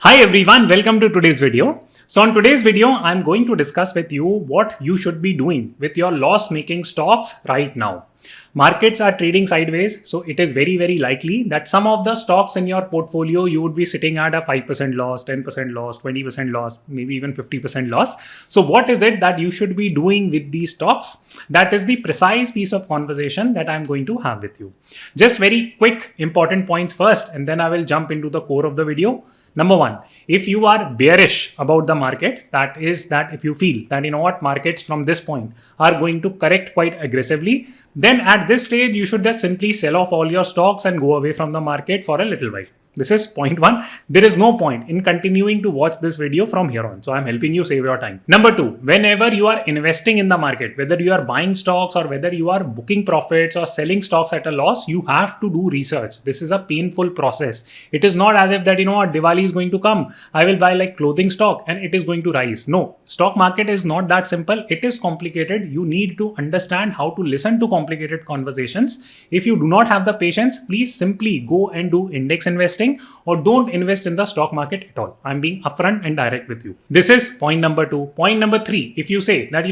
Hi everyone, welcome to today's video. So on today's video, I'm going to discuss with you what you should be doing with your loss-making stocks right now. Markets are trading sideways, so it is very likely that some of the stocks in your portfolio you would be sitting at a 5% loss, 10% loss, 20% loss, maybe even 50% loss. So what is it that you should be doing with these stocks? That is the precise piece of conversation that I'm going to have with you. Just very quick important points first, and then I will jump into the core of the video. Number one, if you are bearish about the market, that is that if you feel that markets from this point are going to correct quite aggressively, then at this stage you should just simply sell off all your stocks and go away from the market for a little while. This is point one. There is no point in continuing to watch this video from here on. So I'm helping you save your time. Number two, whenever you are investing in the market, whether you are buying stocks or whether you are booking profits or selling stocks at a loss, you have to do research. This is a painful process. It is not as if that, Diwali is going to come. I will buy like clothing stock and it is going to rise. No, stock market is not that simple. It is complicated. You need to understand how to listen to complicated conversations. If you do not have the patience, please simply go and do index investing or don't invest in the stock market at all. I'm being upfront and direct with you. This is point number two. Point number three, if you say that,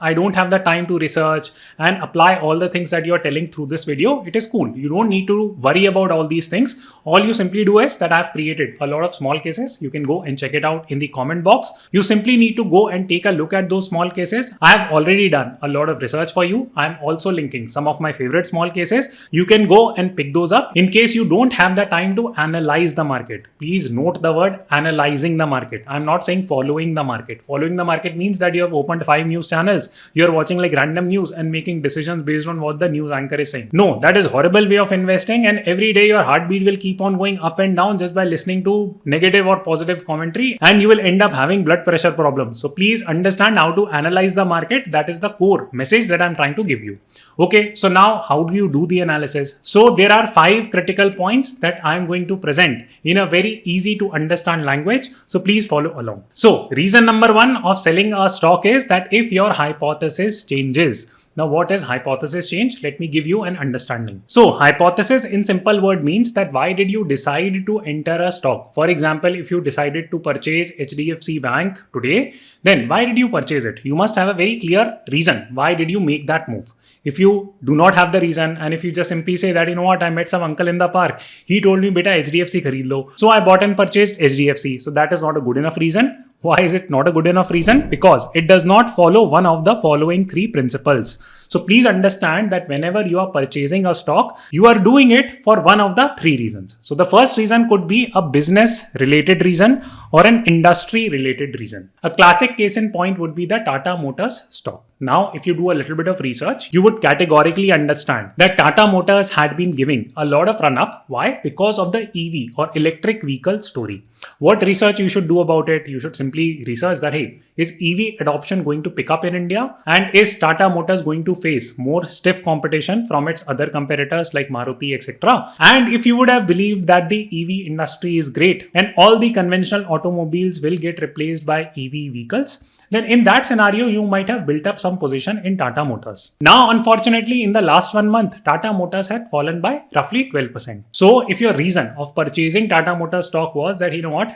I don't have the time to research and apply all the things that you're telling through this video, it is cool. You don't need to worry about all these things. All you simply do is that I've created a lot of small cases. You can go and check it out in the comment box. You simply need to go and take a look at those small cases. I have already done a lot of research for you. I'm also linking some of my favorite small cases. You can go and pick those up. In case you don't have the time to analyze the market, please note the word analyzing the market. I'm not saying following the market. Following the market means that you have opened 5 news channels. You're watching like random news and making decisions based on what the news anchor is saying. No, that is horrible way of investing, and every day your heartbeat will keep on going up and down just by listening to negative or positive commentary, and you will end up having blood pressure problems. So please understand how to analyze the market. That is the core message that I'm trying to give you. Okay, so now how do you do the analysis? So there are 5 critical points that I'm going to present in a very easy to understand language. So please follow along. So reason number 1 of selling a stock is that if your hypothesis changes. Now, what is hypothesis change? Let me give you an understanding. So hypothesis in simple word means that why did you decide to enter a stock? For example, if you decided to purchase HDFC Bank today, then why did you purchase it? You must have a very clear reason. Why did you make that move? If you do not have the reason, and if you just simply say that, I met some uncle in the park, he told me, beta, HDFC khareed lo. So I bought and purchased HDFC. So that is not a good enough reason. Why is it not a good enough reason? Because it does not follow one of the following 3 principles. So please understand that whenever you are purchasing a stock, you are doing it for one of the 3 reasons. So the first reason could be a business related reason or an industry related reason. A classic case in point would be the Tata Motors stock. Now, if you do a little bit of research, you would categorically understand that Tata Motors had been giving a lot of run up. Why? Because of the EV or electric vehicle story. What research you should do about it? You should simply research that, hey, is EV adoption going to pick up in India? And is Tata Motors going to face more stiff competition from its other competitors like Maruti, etc.? And if you would have believed that the EV industry is great and all the conventional automobiles will get replaced by EV vehicles, then in that scenario, you might have built up some position in Tata Motors. Now, unfortunately, in the last 1 month, Tata Motors had fallen by roughly 12%. So if your reason of purchasing Tata Motors stock was that,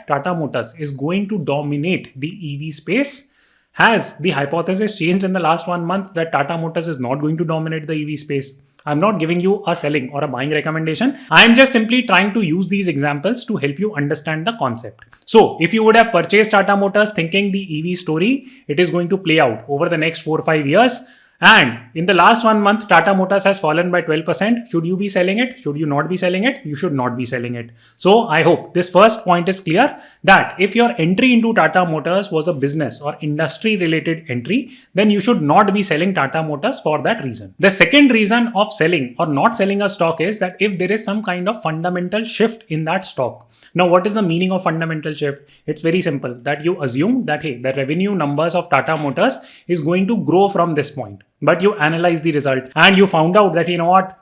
Tata Motors is going to dominate the EV space, has the hypothesis changed in the last 1 month that Tata Motors is not going to dominate the EV space? I'm not giving you a selling or a buying recommendation. I'm just simply trying to use these examples to help you understand the concept. So if you would have purchased Tata Motors thinking the EV story, it is going to play out over the next 4 or 5 years. And in the last 1 month, Tata Motors has fallen by 12%. Should you be selling it? Should you not be selling it? You should not be selling it. So I hope this first point is clear that if your entry into Tata Motors was a business or industry related entry, then you should not be selling Tata Motors for that reason. The second reason of selling or not selling a stock is that if there is some kind of fundamental shift in that stock. Now, what is the meaning of fundamental shift? It's very simple, that you assume that, hey, the revenue numbers of Tata Motors is going to grow from this point. But you analyze the result and you found out that,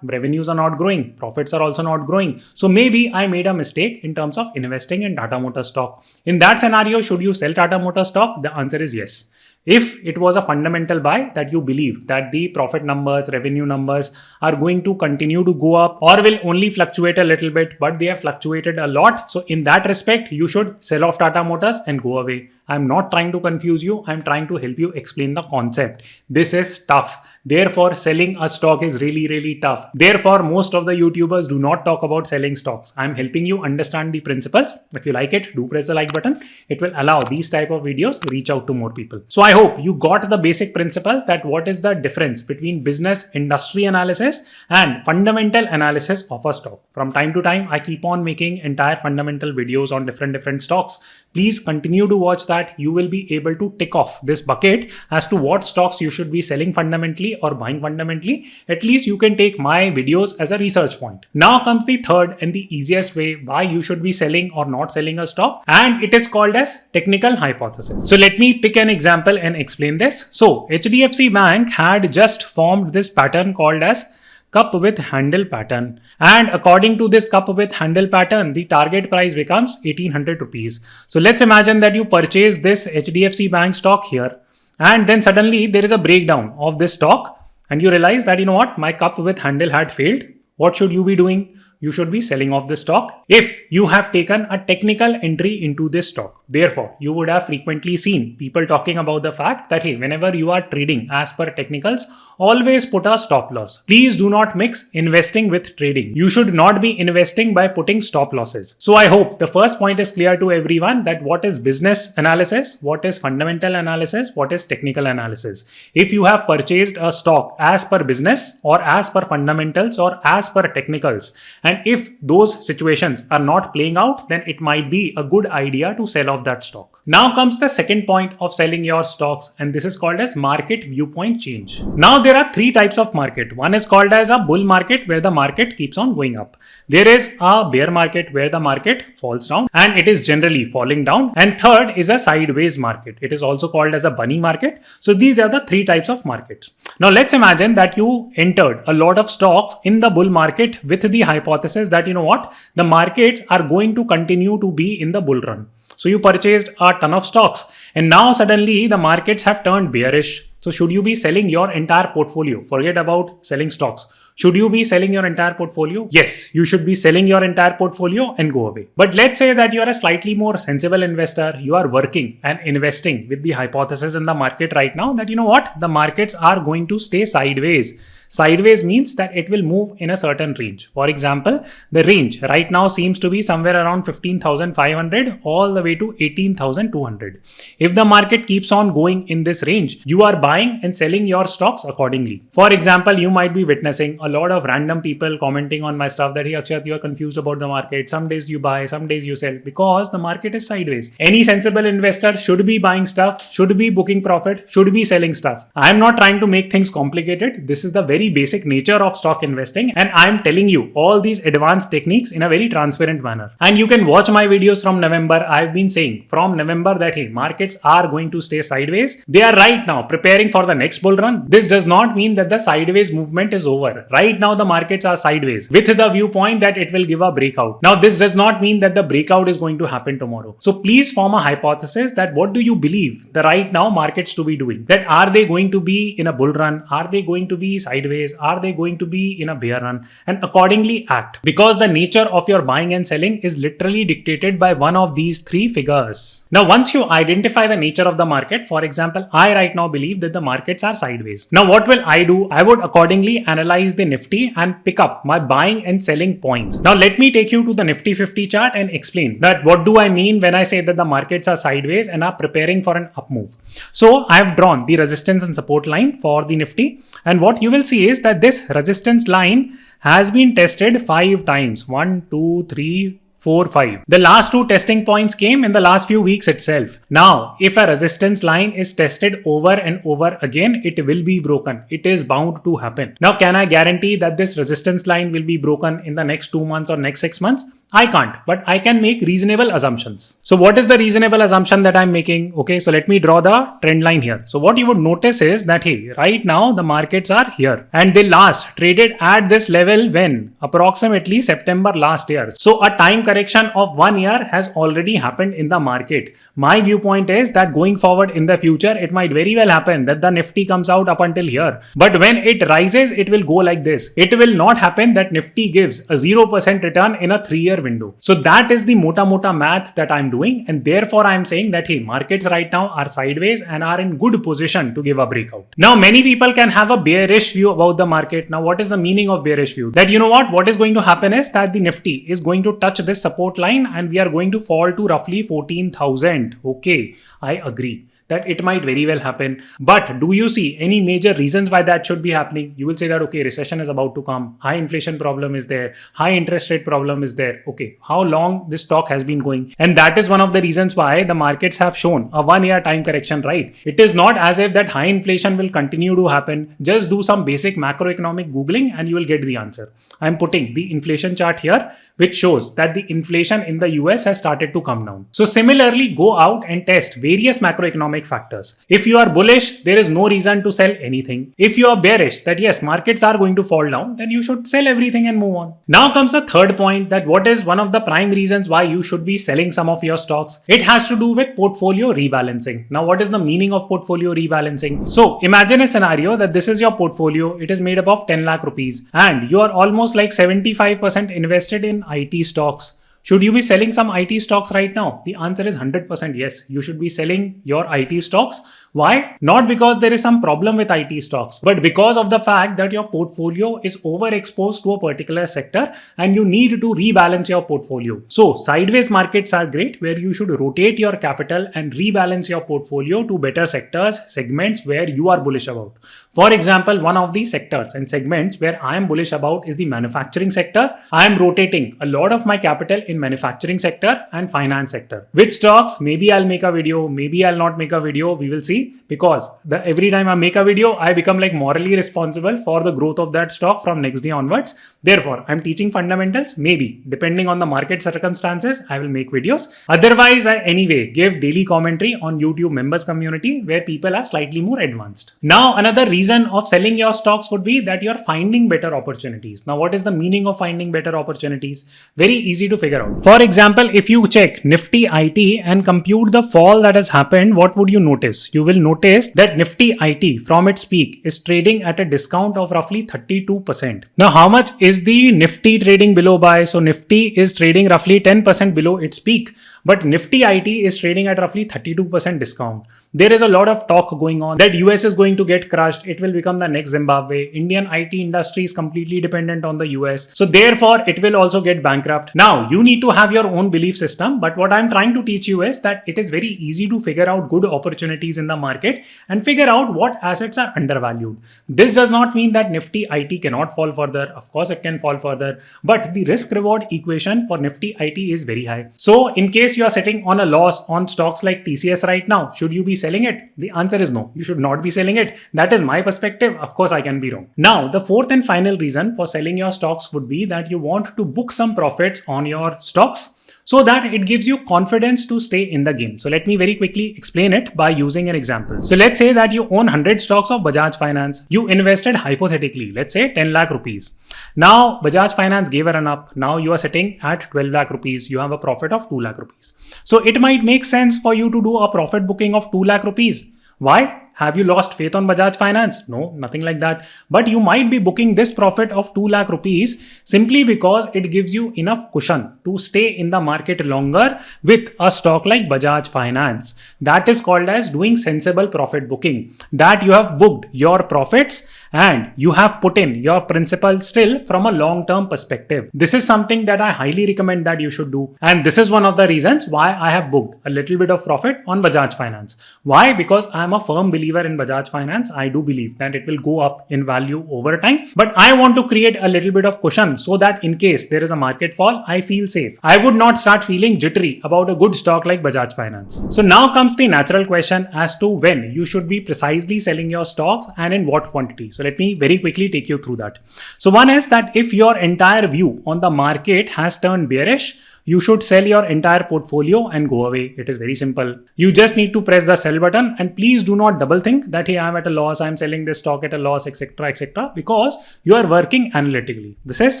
revenues are not growing, profits are also not growing. So maybe I made a mistake in terms of investing in Tata Motors stock. In that scenario, should you sell Tata Motors stock? The answer is yes. If it was a fundamental buy that you believe that the profit numbers, revenue numbers are going to continue to go up or will only fluctuate a little bit, but they have fluctuated a lot. So in that respect, you should sell off Tata Motors and go away. I'm not trying to confuse you. I'm trying to help you explain the concept. This is tough. Therefore, selling a stock is really, really tough. Therefore, most of the YouTubers do not talk about selling stocks. I'm helping you understand the principles. If you like it, do press the like button. It will allow these type of videos to reach out to more people. So I hope you got the basic principle that what is the difference between business industry analysis and fundamental analysis of a stock. From time to time, I keep on making entire fundamental videos on different stocks. Please continue to watch that. You will be able to tick off this bucket as to what stocks you should be selling fundamentally or buying fundamentally. At least you can take my videos as a research point. Now comes the third and the easiest way why you should be selling or not selling a stock, and it is called as technical hypothesis. So let me pick an example and explain this. So HDFC Bank had just formed this pattern called as cup with handle pattern, and according to this cup with handle pattern, the target price becomes 1800 rupees. So let's imagine that you purchase this HDFC Bank stock here, and then suddenly there is a breakdown of this stock and you realize that, you know what, my cup with handle had failed. What should you be doing? You should be selling off the stock if you have taken a technical entry into this stock. Therefore, you would have frequently seen people talking about the fact that, hey, whenever you are trading as per technicals, always put a stop loss. Please do not mix investing with trading. You should not be investing by putting stop losses. So I hope the first point is clear to everyone that what is business analysis, what is fundamental analysis, what is technical analysis. If you have purchased a stock as per business or as per fundamentals or as per technicals, and if those situations are not playing out, then it might be a good idea to sell off that stock. Now comes the second point of selling your stocks, and this is called as market viewpoint change. Now there are three types of market. One is called as a bull market where the market keeps on going up. There is a bear market where the market falls down and it is generally falling down. And third is a sideways market. It is also called as a bunny market. So these are the three types of markets. Now let's imagine that you entered a lot of stocks in the bull market with the hypothesis that, you know what, the markets are going to continue to be in the bull run. So you purchased a ton of stocks and now suddenly the markets have turned bearish. So should you be selling your entire portfolio? Forget about selling stocks. Should you be selling your entire portfolio? Yes, you should be selling your entire portfolio and go away. But let's say that you are a slightly more sensible investor. You are working and investing with the hypothesis in the market right now that, you know what, the markets are going to stay sideways. Sideways means that it will move in a certain range. For example, the range right now seems to be somewhere around 15,500 all the way to 18,200. If the market keeps on going in this range, you are buying and selling your stocks accordingly. For example, you might be witnessing a lot of random people commenting on my stuff that, hey Akshat, you are confused about the market. Some days you buy, some days you sell because the market is sideways. Any sensible investor should be buying stuff, should be booking profit, should be selling stuff. I am not trying to make things complicated. This is the very basic nature of stock investing, and I am telling you all these advanced techniques in a very transparent manner. And you can watch my videos from November. I've been saying from November that, hey, markets are going to stay sideways. They are right now preparing for the next bull run. This does not mean that the sideways movement is over. Right now the markets are sideways with the viewpoint that it will give a breakout. Now this does not mean that the breakout is going to happen tomorrow. So please form a hypothesis that what do you believe the right now markets to be doing? That are they going to be in a bull run? Are they going to be sideways? Are they going to be in a bear run? And accordingly act, because the nature of your buying and selling is literally dictated by one of these three figures. Now once you identify the nature of the market, for example, I right now believe that the markets are sideways. Now what will I do? I would accordingly analyze the Nifty and pick up my buying and selling points. Now let me take you to the Nifty 50 chart and explain that what do I mean when I say that the markets are sideways and are preparing for an up move. So I have drawn the resistance and support line for the Nifty, and what you will see is that this resistance line has been tested 5 times. 1, 2, 3, 4, 5. The last two testing points came in the last few weeks itself. Now, if a resistance line is tested over and over again, it will be broken. It is bound to happen. Now, can I guarantee that this resistance line will be broken in the next 2 months or next 6 months? I can't, but I can make reasonable assumptions. So what is the reasonable assumption that I'm making? Okay, so let me draw the trend line here. So what you would notice is that, hey, right now the markets are here and they last traded at this level when? Approximately September last year. So a time correction of 1 year has already happened in the market. My viewpoint is that going forward in the future, it might very well happen that the Nifty comes out up until here. But when it rises, it will go like this. It will not happen that Nifty gives a 0% return in a 3-year window. So that is the mota math that I'm doing. And therefore I'm saying that, hey, markets right now are sideways and are in good position to give a breakout. Now, many people can have a bearish view about the market. Now, what is the meaning of bearish view? That you know what is going to happen is that the Nifty is going to touch this support line and we are going to fall to roughly 14,000. Okay, I agree that it might very well happen. But do you see any major reasons why that should be happening? You will say that, okay, recession is about to come. High inflation problem is there. High interest rate problem is there. Okay, how long this talk has been going? And that is one of the reasons why the markets have shown a 1-year time correction, right? It is not as if that high inflation will continue to happen. Just do some basic macroeconomic Googling and you will get the answer. I'm putting the inflation chart here, which shows that the inflation in the US has started to come down. So similarly, go out and test various macroeconomic factors. If you are bullish, there is no reason to sell anything. If you are bearish, that yes, markets are going to fall down, then you should sell everything and move on. Now comes the third point, that what is one of the prime reasons why you should be selling some of your stocks? It has to do with portfolio rebalancing. Now, what is the meaning of portfolio rebalancing? So imagine a scenario that this is your portfolio. It is made up of 10 lakh rupees and you are almost like 75% invested in IT stocks. Should you be selling some IT stocks right now? The answer is 100% yes. You should be selling your IT stocks. Why? Not because there is some problem with IT stocks, but because of the fact that your portfolio is overexposed to a particular sector and you need to rebalance your portfolio. So sideways markets are great where you should rotate your capital and rebalance your portfolio to better sectors, segments where you are bullish about. For example, one of the sectors and segments where I am bullish about is the manufacturing sector. I am rotating a lot of my capital in manufacturing sector and finance sector. Which stocks? Maybe I'll make a video, maybe I'll not make a video, we will see, because every time I make a video, I become like morally responsible for the growth of that stock from next day onwards. Therefore, I'm teaching fundamentals. Maybe depending on the market circumstances, I will make videos. Otherwise, I anyway give daily commentary on YouTube members community where people are slightly more advanced. Now, another reason of selling your stocks would be that you're finding better opportunities. Now, what is the meaning of finding better opportunities? Very easy to figure out. For example, if you check Nifty IT and compute the fall that has happened, what would you notice? You will notice that Nifty IT from its peak is trading at a discount of roughly 32%. Now, how much is the Nifty trading below by? So Nifty is trading roughly 10% below its peak, but Nifty IT is trading at roughly 32% discount. There is a lot of talk going on that US is going to get crushed. It will become the next Zimbabwe. Indian IT industry is completely dependent on the US. So therefore, it will also get bankrupt. Now, you need to have your own belief system. But what I'm trying to teach you is that it is very easy to figure out good opportunities in the market and figure out what assets are undervalued. This does not mean that Nifty IT cannot fall further. Of course, it can fall further, but the risk reward equation for Nifty IT is very high. So in case you are sitting on a loss on stocks like TCS right now, should you be selling it? The answer is no. You should not be selling it. That is my perspective. Of course, I can be wrong. Now, the fourth and final reason for selling your stocks would be that you want to book some profits on your stocks so that it gives you confidence to stay in the game. So let me very quickly explain it by using an example. So let's say that you own 100 stocks of Bajaj Finance. You invested hypothetically, let's say 10 lakh rupees. Now Bajaj Finance gave a run up. Now you are sitting at 12 lakh rupees. You have a profit of 2 lakh rupees. So it might make sense for you to do a profit booking of 2 lakh rupees. Why? Have you lost faith on Bajaj Finance? No, nothing like that. But you might be booking this profit of 2 lakh rupees simply because it gives you enough cushion to stay in the market longer with a stock like Bajaj Finance. That is called as doing sensible profit booking. That you have booked your profits and you have put in your principal still from a long-term perspective. This is something that I highly recommend that you should do. And this is one of the reasons why I have booked a little bit of profit on Bajaj Finance. Why? Because I am a firm believer believer in Bajaj Finance. I do believe that it will go up in value over time. But I want to create a little bit of cushion so that in case there is a market fall, I feel safe. I would not start feeling jittery about a good stock like Bajaj Finance. So now comes the natural question as to when you should be precisely selling your stocks and in what quantity. So let me very quickly take you through that. So one is that if your entire view on the market has turned bearish, you should sell your entire portfolio and go away. It is very simple. You just need to press the sell button, and please do not double think that, hey, I'm at a loss, I'm selling this stock at a loss, etc., because you are working analytically. This is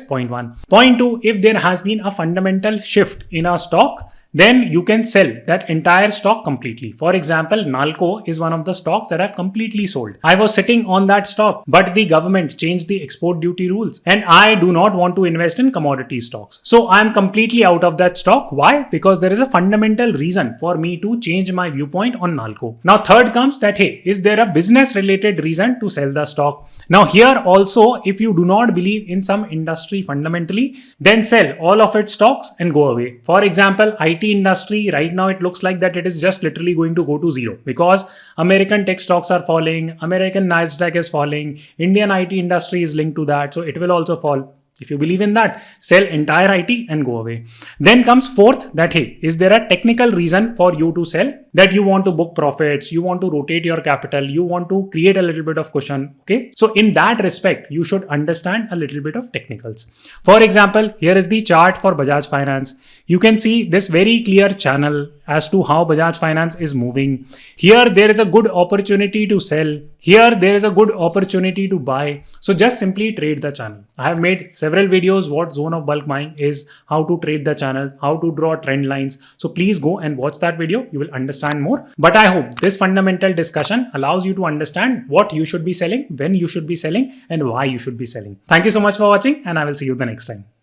point one. Point two, if there has been a fundamental shift in a stock, then you can sell that entire stock completely. For example, Nalco is one of the stocks that are completely sold. I was sitting on that stock, but the government changed the export duty rules and I do not want to invest in commodity stocks. So I'm completely out of that stock. Why? Because there is a fundamental reason for me to change my viewpoint on Nalco. Now, third comes that, hey, is there a business related reason to sell the stock? Now here also, if you do not believe in some industry fundamentally, then sell all of its stocks and go away. For example, IT industry right now, it looks like that it is just literally going to go to zero because American tech stocks are falling, American Nasdaq is falling, Indian IT industry is linked to that, so it will also fall. If you believe in that, sell entire IT and go away. Then comes fourth that, hey, is there a technical reason for you to sell? That you want to book profits, you want to rotate your capital, you want to create a little bit of cushion. Okay. So in that respect, you should understand a little bit of technicals. For example, here is the chart for Bajaj Finance. You can see this very clear channel as to how Bajaj Finance is moving. Here, there is a good opportunity to sell. Here, there is a good opportunity to buy. So just simply trade the channel. I have made several videos what zone of bulk buying is, how to trade the channel, how to draw trend lines. So please go and watch that video. You will understand more. But I hope this fundamental discussion allows you to understand what you should be selling, when you should be selling, and why you should be selling. Thank you so much for watching, and I will see you the next time.